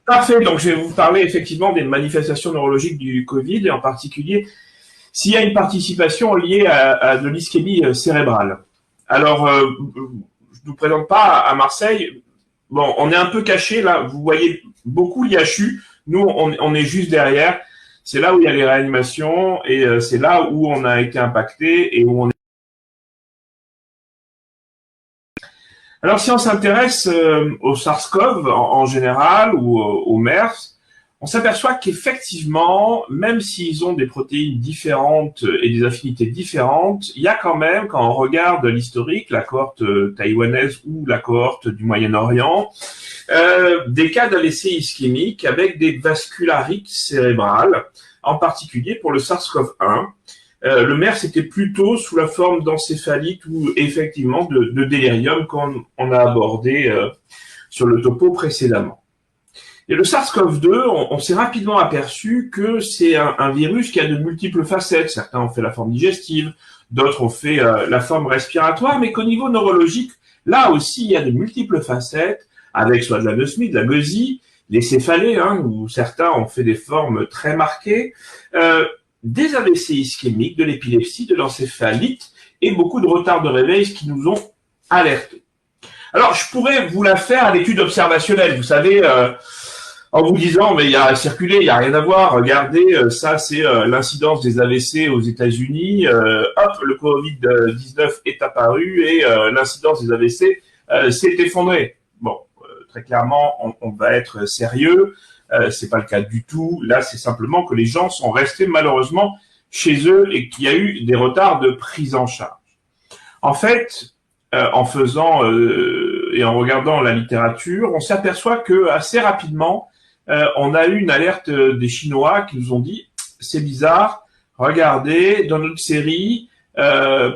Parfait, donc je vais vous parler effectivement des manifestations neurologiques du Covid et en particulier s'il y a une participation liée à de l'ischémie cérébrale. Alors, je ne vous présente pas à Marseille. Bon, on est un peu caché là. Vous voyez beaucoup l'IHU. Nous, on est juste derrière. C'est là où il y a les réanimations et c'est là où on a été impacté et où on est. Alors, si on s'intéresse au SARS-CoV en général ou au MERS, on s'aperçoit qu'effectivement, même s'ils ont des protéines différentes et des affinités différentes, il y a quand même, quand on regarde l'historique, la cohorte taïwanaise ou la cohorte du Moyen-Orient, des cas d'AVC ischémique avec des vascularites cérébrales, en particulier pour le SARS-CoV-1. Le MERS était plutôt sous la forme d'encéphalite ou effectivement de délirium qu'on a abordé sur le topo précédemment. Et le SARS-CoV-2, on s'est rapidement aperçu que c'est un virus qui a de multiples facettes. Certains ont fait la forme digestive, d'autres ont fait la forme respiratoire, mais qu'au niveau neurologique, là aussi, il y a de multiples facettes, avec soit de l'anosmie, de la gueusie, les céphalées, où certains ont fait des formes très marquées, des AVC ischémiques, de l'épilepsie, de l'encéphalite et beaucoup de retards de réveil qui nous ont alertés. Alors, je pourrais vous la faire à l'étude observationnelle, vous savez, en vous disant, mais il y a circulé, il n'y a rien à voir, regardez, ça c'est l'incidence des AVC aux États-Unis, hop, le Covid-19 est apparu et l'incidence des AVC s'est effondrée. Bon, très clairement, on va être sérieux. C'est pas le cas du tout. Là, c'est simplement que les gens sont restés malheureusement chez eux et qu'il y a eu des retards de prise en charge. En fait, en faisant et en regardant la littérature, on s'aperçoit que assez rapidement, on a eu une alerte des Chinois qui nous ont dit c'est bizarre, regardez, dans notre série,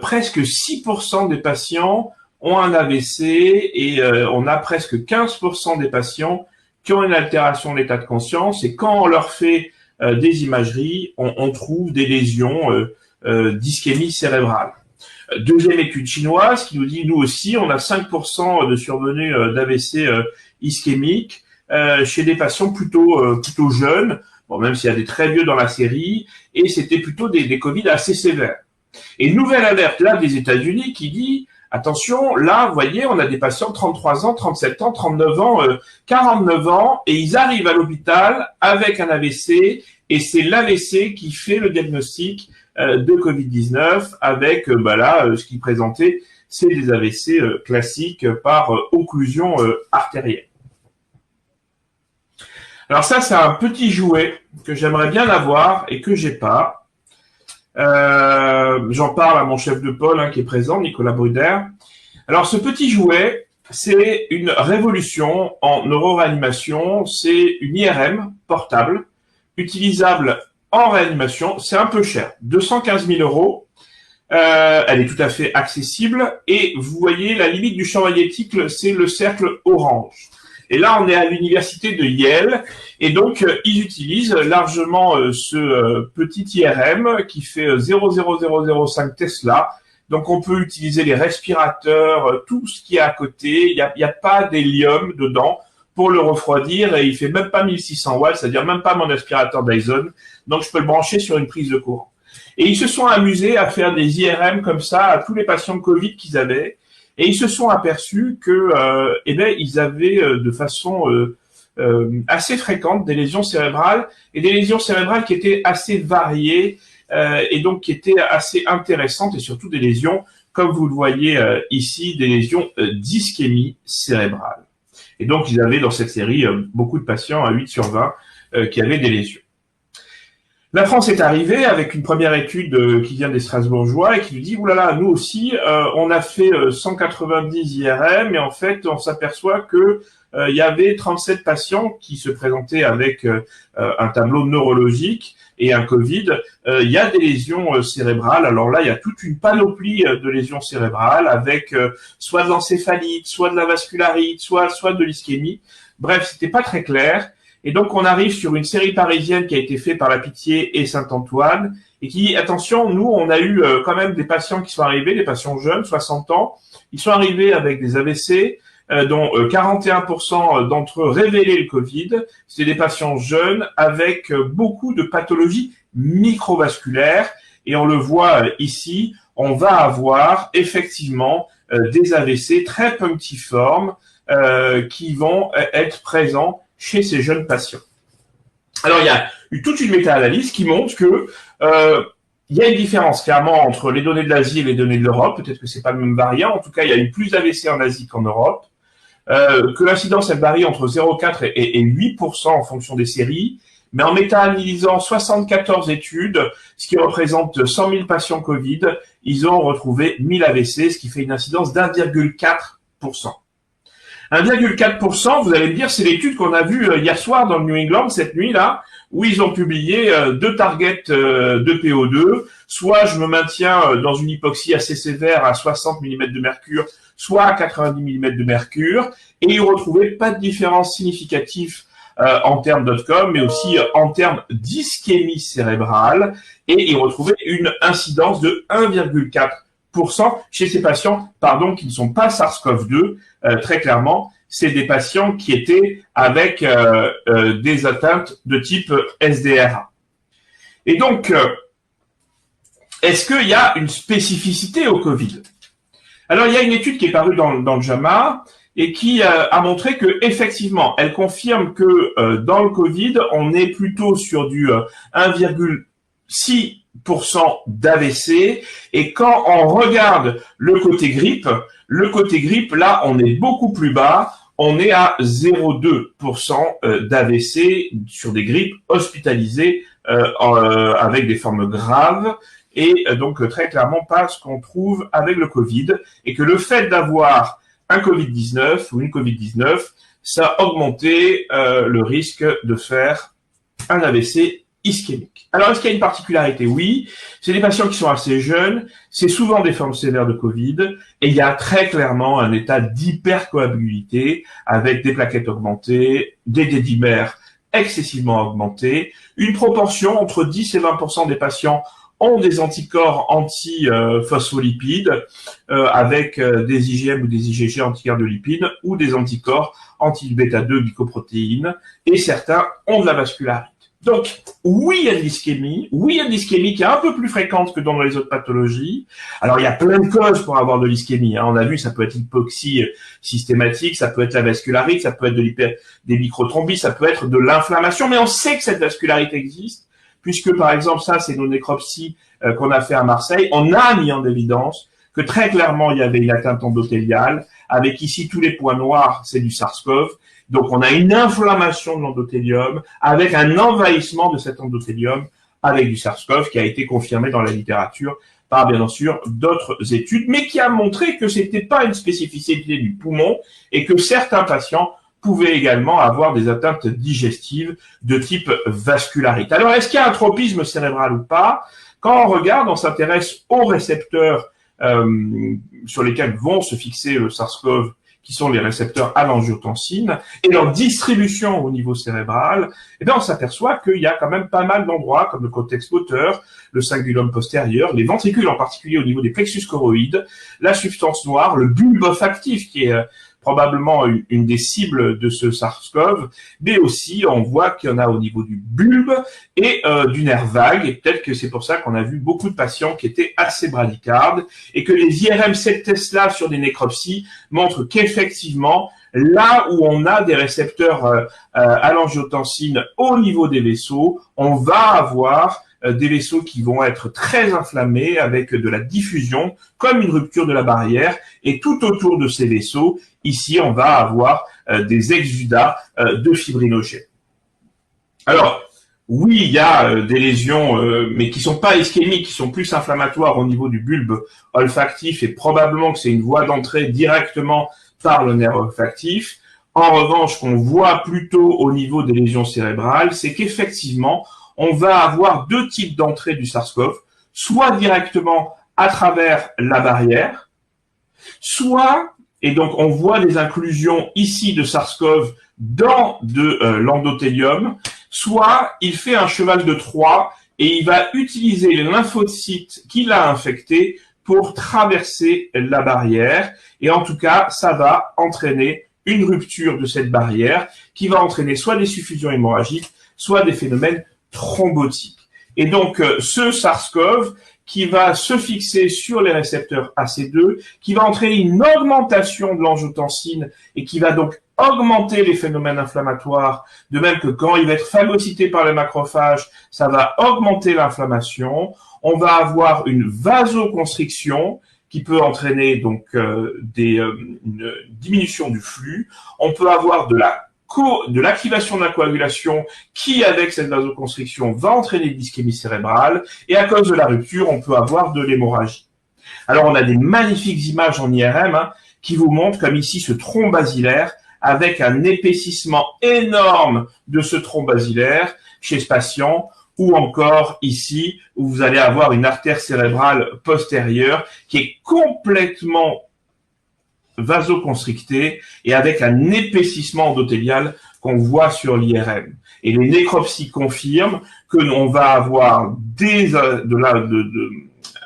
presque 6% des patients ont un AVC et on a presque 15% des patients qui ont une altération de l'état de conscience et quand on leur fait des imageries, on trouve des lésions d'ischémie cérébrale. Deuxième étude chinoise qui nous dit, nous aussi, on a 5% de survenue d'AVC ischémique chez des patients plutôt jeunes, bon, même s'il y a des très vieux dans la série, et c'était plutôt des Covid assez sévères. Et nouvelle alerte là des États-Unis qui dit, attention, là, vous voyez, on a des patients de 33 ans, 37 ans, 39 ans, 49 ans, et ils arrivent à l'hôpital avec un AVC, et c'est l'AVC qui fait le diagnostic de Covid-19 avec, ce qu'ils présentaient, c'est des AVC classiques par occlusion artérielle. Alors ça, c'est un petit jouet que j'aimerais bien avoir et que j'ai pas. J'en parle à mon chef de pôle qui est présent, Nicolas Bruder. Alors ce petit jouet, c'est une révolution en neuroréanimation. C'est une IRM portable, utilisable en réanimation. C'est un peu cher, 215 000 €. Elle est tout à fait accessible. Et vous voyez, la limite du champ magnétique, c'est le cercle orange. Et là, on est à l'université de Yale, et donc ils utilisent largement ce petit IRM qui fait 0,0005 Tesla. Donc on peut utiliser les respirateurs, tout ce qui est à côté. Il y a pas d'hélium dedans pour le refroidir, et il fait même pas 1600 watts, c'est-à-dire même pas mon aspirateur Dyson. Donc je peux le brancher sur une prise de courant. Et ils se sont amusés à faire des IRM comme ça à tous les patients Covid qu'ils avaient. Et ils se sont aperçus que, ils avaient de façon assez fréquente des lésions cérébrales et des lésions cérébrales qui étaient assez variées et donc qui étaient assez intéressantes et surtout des lésions, comme vous le voyez ici, des lésions d'ischémie cérébrale. Et donc ils avaient dans cette série beaucoup de patients à 8 sur 20 qui avaient des lésions. La France est arrivée avec une première étude qui vient des Strasbourgeois et qui nous dit, oulala, nous aussi, on a fait 190 IRM et en fait, on s'aperçoit que il y avait 37 patients qui se présentaient avec un tableau neurologique et un Covid. Il y a des lésions cérébrales. Alors là, il y a toute une panoplie de lésions cérébrales avec soit de l'encéphalite, soit de la vascularite, soit de l'ischémie. Bref, c'était pas très clair. Et donc, on arrive sur une série parisienne qui a été faite par la Pitié et Saint-Antoine et qui, attention, nous, on a eu quand même des patients qui sont arrivés, des patients jeunes, 60 ans. Ils sont arrivés avec des AVC, dont 41% d'entre eux révélaient le Covid. C'était des patients jeunes avec beaucoup de pathologies microvasculaires. Et on le voit ici, on va avoir effectivement des AVC très punctiformes qui vont être présents chez ces jeunes patients. Alors, il y a eu toute une méta-analyse qui montre que il y a une différence clairement entre les données de l'Asie et les données de l'Europe. Peut-être que c'est pas le même variant. En tout cas, il y a eu plus d'AVC en Asie qu'en Europe. Que l'incidence, elle varie entre 0,4 et 8% en fonction des séries. Mais en méta-analysant 74 études, ce qui représente 100 000 patients Covid, ils ont retrouvé 1000 AVC, ce qui fait une incidence d'1,4%. 1,4%, vous allez me dire, c'est l'étude qu'on a vue hier soir dans le New England, cette nuit-là, où ils ont publié deux targets de PO2, soit je me maintiens dans une hypoxie assez sévère à 60 mm de mercure, soit à 90 mm de mercure, et ils ont retrouvé pas de différence significative en termes d'outcome, mais aussi en termes d'ischémie cérébrale, et ils retrouvaient une incidence de 1,4% chez ces patients, qui ne sont pas SARS-CoV-2, très clairement, c'est des patients qui étaient avec des atteintes de type SDRA. Et donc, est-ce qu'il y a une spécificité au Covid? Alors, il y a une étude qui est parue dans le JAMA et qui a montré que effectivement, elle confirme que dans le Covid, on est plutôt sur du 1,6% d'AVC, et quand on regarde le côté grippe, là, on est beaucoup plus bas, on est à 0,2% d'AVC sur des grippes hospitalisées avec des formes graves, et donc très clairement pas ce qu'on trouve avec le Covid, et que le fait d'avoir un Covid-19 ou une Covid-19, ça a augmenté le risque de faire un AVC ischémique. Alors, est-ce qu'il y a une particularité? Oui, c'est des patients qui sont assez jeunes, c'est souvent des formes sévères de Covid, et il y a très clairement un état d'hypercoagulabilité avec des plaquettes augmentées, des dédimères excessivement augmentés, une proportion entre 10 et 20% des patients ont des anticorps anti-phospholipides avec des IgM ou des IgG anticardiolipides ou des anticorps anti-bêta-2 glycoprotéines, et certains ont de la vascularité. Donc, oui, il y a de l'ischémie. Oui, il y a de l'ischémie qui est un peu plus fréquente que dans les autres pathologies. Alors, il y a plein de causes pour avoir de l'ischémie. On a vu, ça peut être l'hypoxie systématique, ça peut être la vascularite, ça peut être des microthrombis, ça peut être de l'inflammation. Mais on sait que cette vascularité existe, puisque, par exemple, ça, c'est nos nécropsies qu'on a fait à Marseille. On a mis en évidence que très clairement, il y avait une atteinte endothéliale, avec ici tous les points noirs, c'est du SARS-CoV. Donc, on a une inflammation de l'endothélium avec un envahissement de cet endothélium avec du SARS-CoV qui a été confirmé dans la littérature par, bien sûr, d'autres études, mais qui a montré que c'était pas une spécificité du poumon et que certains patients pouvaient également avoir des atteintes digestives de type vascularite. Alors, est-ce qu'il y a un tropisme cérébral ou pas? Quand on regarde, on s'intéresse aux récepteurs sur lesquels vont se fixer le SARS-CoV, qui sont les récepteurs à l'angiotensine, et leur distribution au niveau cérébral, eh bien, on s'aperçoit qu'il y a quand même pas mal d'endroits, comme le cortex moteur, le cingulum postérieur, les ventricules en particulier au niveau des plexus choroïdes, la substance noire, le bulbe olfactif, qui est probablement une des cibles de ce SARS-CoV, mais aussi on voit qu'il y en a au niveau du bulbe et du nerf vague, et peut-être que c'est pour ça qu'on a vu beaucoup de patients qui étaient assez bradycardes, et que les IRM7 Tesla sur des nécropsies montrent qu'effectivement, là où on a des récepteurs à l'angiotensine au niveau des vaisseaux, on va avoir des vaisseaux qui vont être très inflammés avec de la diffusion, comme une rupture de la barrière, et tout autour de ces vaisseaux, ici, on va avoir des exudats de fibrinogènes. Alors, oui, il y a des lésions, mais qui sont pas ischémiques, qui sont plus inflammatoires au niveau du bulbe olfactif, et probablement que c'est une voie d'entrée directement par le nerf olfactif. En revanche, ce qu'on voit plutôt au niveau des lésions cérébrales, c'est qu'effectivement, on va avoir deux types d'entrée du SARS-CoV, soit directement à travers la barrière, soit, et donc on voit des inclusions ici de SARS-CoV dans l'endothélium, soit il fait un cheval de Troie et il va utiliser les lymphocytes qu'il a infectés pour traverser la barrière, et en tout cas, ça va entraîner une rupture de cette barrière qui va entraîner soit des suffusions hémorragiques, soit des phénomènes thrombotiques. Et donc, ce SARS-CoV qui va se fixer sur les récepteurs AC2, qui va entraîner une augmentation de l'angiotensine et qui va donc augmenter les phénomènes inflammatoires, de même que quand il va être phagocyté par les macrophages, ça va augmenter l'inflammation. On va avoir une vasoconstriction qui peut entraîner donc une diminution du flux. On peut avoir de l'activation de la coagulation qui, avec cette vasoconstriction, va entraîner de l'ischémie cérébrale. Et à cause de la rupture, on peut avoir de l'hémorragie. Alors, on a des magnifiques images en IRM qui vous montrent, comme ici, ce tronc basilaire avec un épaississement énorme de ce tronc basilaire chez ce patient, ou encore ici, où vous allez avoir une artère cérébrale postérieure qui est complètement vasoconstrictée et avec un épaississement endothélial qu'on voit sur l'IRM. Et les nécropsies confirment que l'on va avoir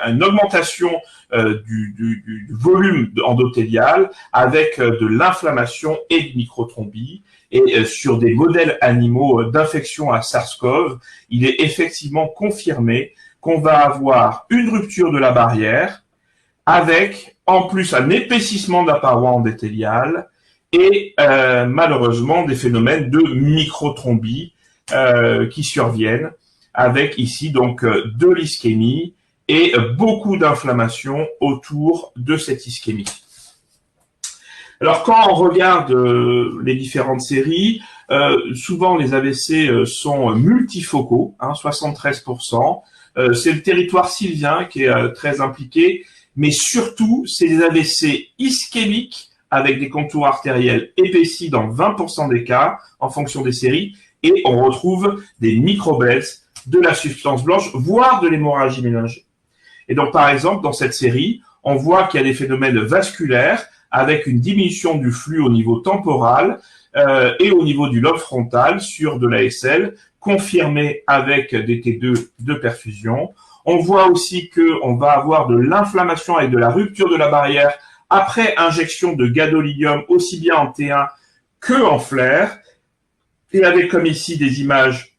une augmentation du volume endothélial avec de l'inflammation et de microthrombie. Et sur des modèles animaux d'infection à SARS-CoV, il est effectivement confirmé qu'on va avoir une rupture de la barrière avec en plus un épaississement de la paroi endothéliale et malheureusement des phénomènes de microthrombie qui surviennent avec ici donc de l'ischémie et beaucoup d'inflammation autour de cette ischémie. Alors quand on regarde les différentes séries, souvent les AVC sont multifocaux, 73%. C'est le territoire sylvien qui est très impliqué, mais surtout c'est des AVC ischémiques avec des contours artériels épaissis dans 20% des cas en fonction des séries, et on retrouve des microblettes, de la substance blanche, voire de l'hémorragie méningée. Et donc par exemple dans cette série, on voit qu'il y a des phénomènes vasculaires avec une diminution du flux au niveau temporal et au niveau du lobe frontal sur de l'ASL, confirmé avec des T2 de perfusion. On voit aussi qu'on va avoir de l'inflammation avec de la rupture de la barrière après injection de gadolinium, aussi bien en T1 que en flair, et avec comme ici des images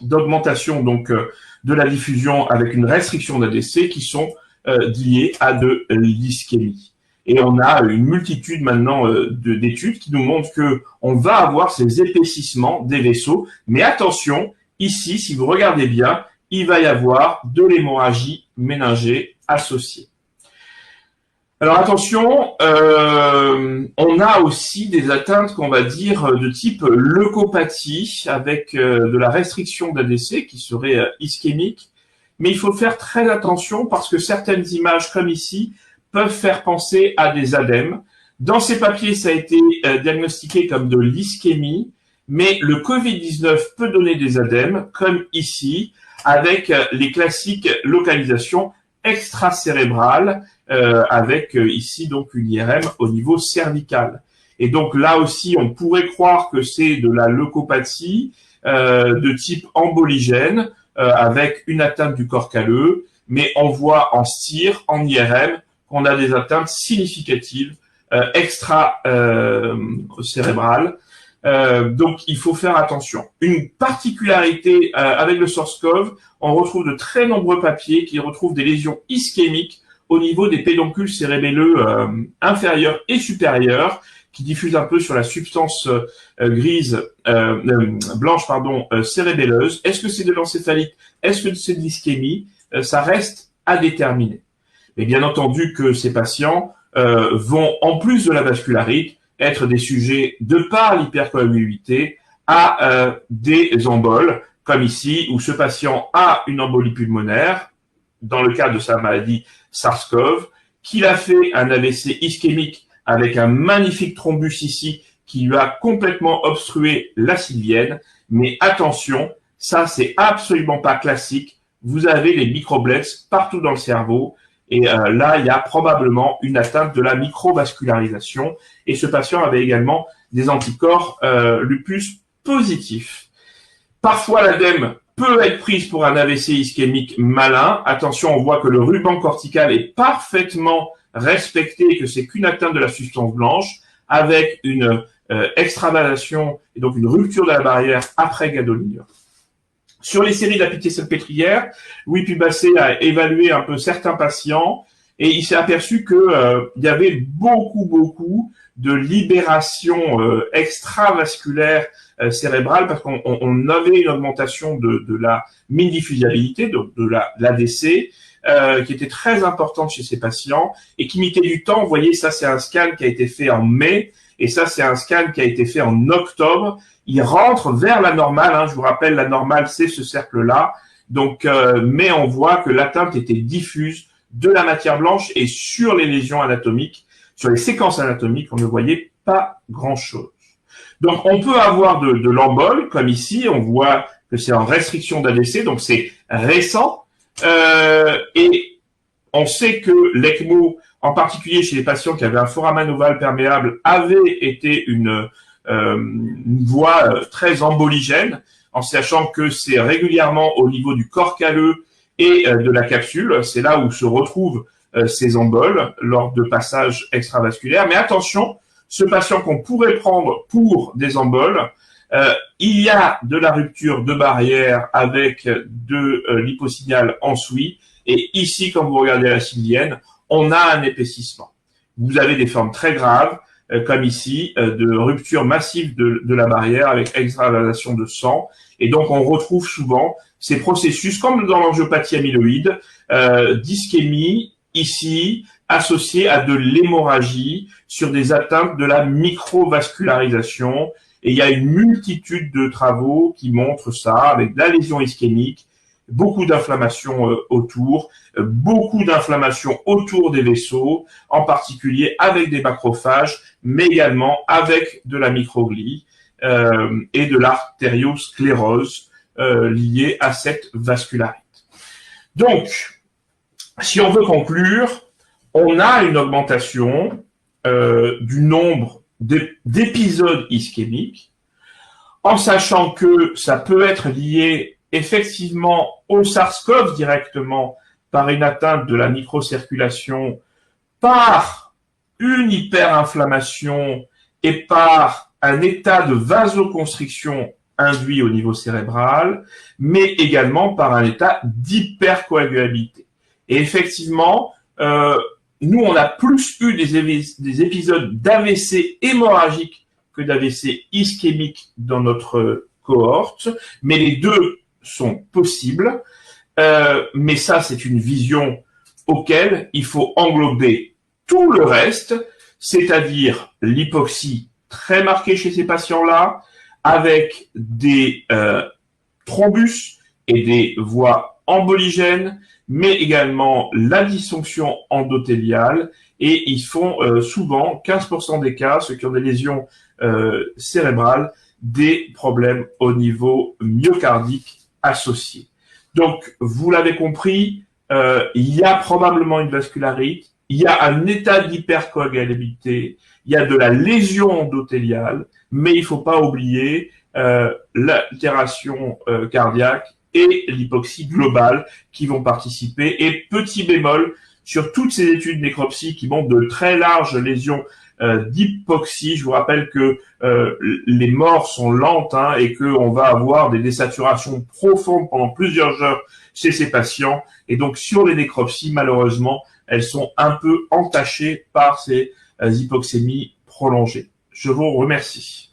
d'augmentation donc de la diffusion avec une restriction d'ADC qui sont liées à de l'ischémie. Et on a une multitude maintenant d'études qui nous montrent que on va avoir ces épaississements des vaisseaux. Mais attention, ici, si vous regardez bien, il va y avoir de l'hémorragie méningée associée. Alors attention, on a aussi des atteintes qu'on va dire de type leucopathie avec de la restriction d'ADC qui serait ischémique. Mais il faut faire très attention parce que certaines images comme ici peuvent faire penser à des œdèmes. Dans ces papiers, ça a été diagnostiqué comme de l'ischémie, mais le Covid-19 peut donner des œdèmes, comme ici, avec les classiques localisations extracérébrales, avec ici donc une IRM au niveau cervical. Et donc là aussi, on pourrait croire que c'est de la leucopathie de type emboligène, avec une atteinte du corps calleux, mais on voit en STIR, en IRM, qu'on a des atteintes significatives extra-cérébrales. Donc, il faut faire attention. Une particularité avec le SARS-CoV, on retrouve de très nombreux papiers qui retrouvent des lésions ischémiques au niveau des pédoncules cérébelleux inférieurs et supérieurs, qui diffusent un peu sur la substance blanche cérébelleuse. Est-ce que c'est de l'encéphalite? Est-ce que c'est de l'ischémie? Ça reste à déterminer. Mais bien entendu que ces patients vont, en plus de la vascularite, être des sujets, de par l'hypercoagulabilité, à des emboles, comme ici, où ce patient a une embolie pulmonaire, dans le cas de sa maladie SARS-CoV, qu'il a fait un AVC ischémique avec un magnifique thrombus ici, qui lui a complètement obstrué la sylvienne. Mais attention, ça c'est absolument pas classique. Vous avez les microblettes partout dans le cerveau. Et là, il y a probablement une atteinte de la microvascularisation. Et ce patient avait également des anticorps lupus positifs. Parfois, l'ADEME peut être prise pour un AVC ischémique malin. Attention, on voit que le ruban cortical est parfaitement respecté et que c'est qu'une atteinte de la substance blanche, avec une extravasation et donc une rupture de la barrière après gadolinium. Sur les séries d'appliquer salpêtrière, Louis Pubassé a évalué un peu certains patients et il s'est aperçu que il y avait beaucoup de libération extravasculaire cérébrale parce qu'on avait une augmentation de la mini-diffusibilité, donc de l'ADC, qui était très importante chez ces patients et qui mettait du temps. Vous voyez, ça c'est un scan qui a été fait en mai et ça c'est un scan qui a été fait en octobre. Il rentre vers la normale, hein, je vous rappelle, la normale c'est ce cercle-là. Donc, mais on voit que l'atteinte était diffuse de la matière blanche et sur les lésions anatomiques, sur les séquences anatomiques, on ne voyait pas grand-chose. Donc, on peut avoir de l'embole, comme ici, on voit que c'est en restriction d'ADC, donc c'est récent. Et on sait que l'ECMO, en particulier chez les patients qui avaient un foramen ovale perméable, avait été une voie très emboligène, en sachant que c'est régulièrement au niveau du corps calleux et de la capsule, c'est là où se retrouvent ces emboles lors de passages extravasculaires. Mais attention, ce patient qu'on pourrait prendre pour des emboles, il y a de la rupture de barrière avec de l'hyposignal ensoui, et ici, quand vous regardez la cilienne, on a un épaississement. Vous avez des formes très graves, comme ici, de rupture massive de la barrière avec extravasation de sang. Et donc, on retrouve souvent ces processus, comme dans l'angiopathie amyloïde, d'ischémie, ici, associée à de l'hémorragie sur des atteintes de la microvascularisation. Et il y a une multitude de travaux qui montrent ça, avec de la lésion ischémique, beaucoup d'inflammation autour, beaucoup d'inflammation autour des vaisseaux, en particulier avec des macrophages, mais également avec de la microglie et de l'artériosclérose liée à cette vascularite. Donc, si on veut conclure, on a une augmentation du nombre d'épisodes ischémiques, en sachant que ça peut être lié effectivement au SARS-CoV directement par une atteinte de la microcirculation, par une hyperinflammation et par un état de vasoconstriction induit au niveau cérébral, mais également par un état d'hypercoagulabilité. Et effectivement, nous, on a plus eu des épisodes d'AVC hémorragique que d'AVC ischémique dans notre cohorte, mais les deux sont possibles. Mais ça, c'est une vision auquel il faut englober tout le reste, c'est-à-dire l'hypoxie très marquée chez ces patients-là, avec des thrombus et des voies emboligènes, mais également la dysfonction endothéliale, et ils font souvent, 15% des cas, ceux qui ont des lésions cérébrales, des problèmes au niveau myocardique associés. Donc, vous l'avez compris, il y a probablement une vascularite, il y a un état d'hypercoagulabilité, il y a de la lésion endothéliale, mais il ne faut pas oublier l'altération cardiaque et l'hypoxie globale qui vont participer. Et petit bémol, sur toutes ces études nécropsie qui montrent de très larges lésions d'hypoxie, je vous rappelle que les morts sont lentes et qu'on va avoir des désaturations profondes pendant plusieurs heures chez ces patients. Et donc sur les nécropsies, malheureusement, elles sont un peu entachées par ces hypoxémies prolongées. Je vous remercie.